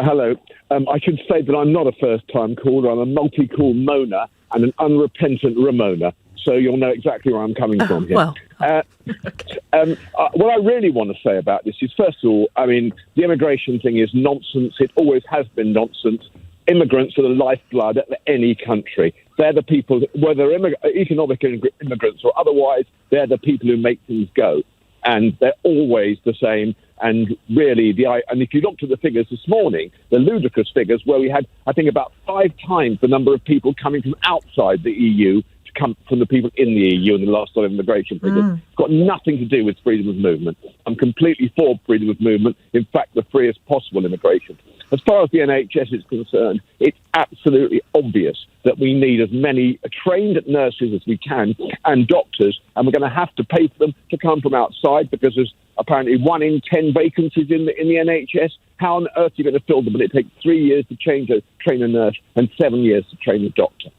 Hello. I should say that I'm not a first-time caller. I'm a multi-call moaner and an unrepentant Remoaner. So you'll know exactly where I'm coming from here. What I really want to say about this is, first of all, I mean, the immigration thing is nonsense. It always has been nonsense. Immigrants are the lifeblood of any country. They're the people, whether economic immigrants or otherwise, they're the people who make things go. And they're always the same. And really, and if you looked at the figures this morning, the ludicrous figures where we had, I think, about 5 times the number of people coming from outside the EU to come from the people in the EU in the last lot of immigration figures. It's got nothing to do with freedom of movement. I'm completely for freedom of movement. In fact, the freest possible immigration. As far as the NHS is concerned, it's absolutely obvious that we need as many trained nurses as we can and doctors, and we're going to have to pay for them to come from outside because there's apparently 1 in 10 vacancies in the NHS. How on earth are you going to fill them when it takes 3 years to train a nurse and 7 years to train a doctor?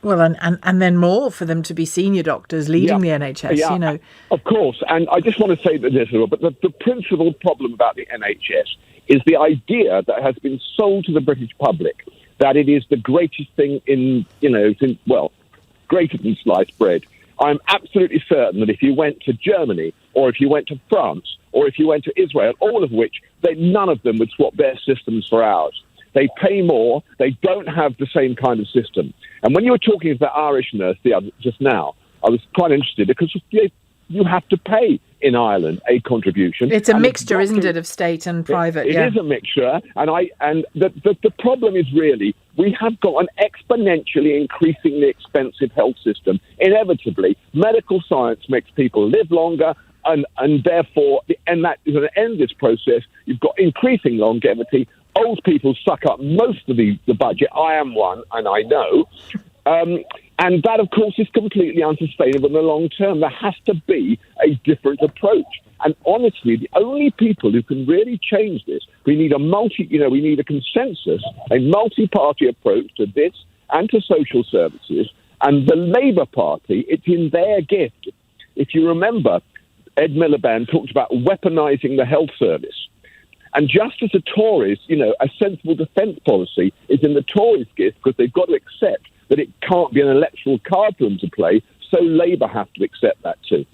Well, and then more for them to be senior doctors leading the NHS, you know. Of course, and I just want to say that this, but the principal problem about the NHS is the idea that has been sold to the British public that it is the greatest thing greater than sliced bread. I'm absolutely certain that if you went to Germany or if you went to France or if you went to Israel, all of which, none of them would swap their systems for ours. They pay more. They don't have the same kind of system. And when you were talking to the Irish nurse just now, I was quite interested because you have to pay in Ireland a contribution. It's a mixture, isn't it, of state and private? It is a mixture. And the problem is really we have got an exponentially increasingly expensive health system. Inevitably, medical science makes people live longer. And therefore, that is going to end this process. You've got increasing longevity. Old people suck up most of the budget. I am one, and I know. And that, of course, is completely unsustainable in the long term. There has to be a different approach. And honestly, the only people who can really change this, we need a consensus, a multi-party approach to this and to social services. And the Labour Party, it's in their gift. If you remember, Ed Miliband talked about weaponising the health service. And just as the Tories, a sensible defence policy is in the Tories' gift because they've got to accept that it can't be an electoral card for them to play, so Labour have to accept that too.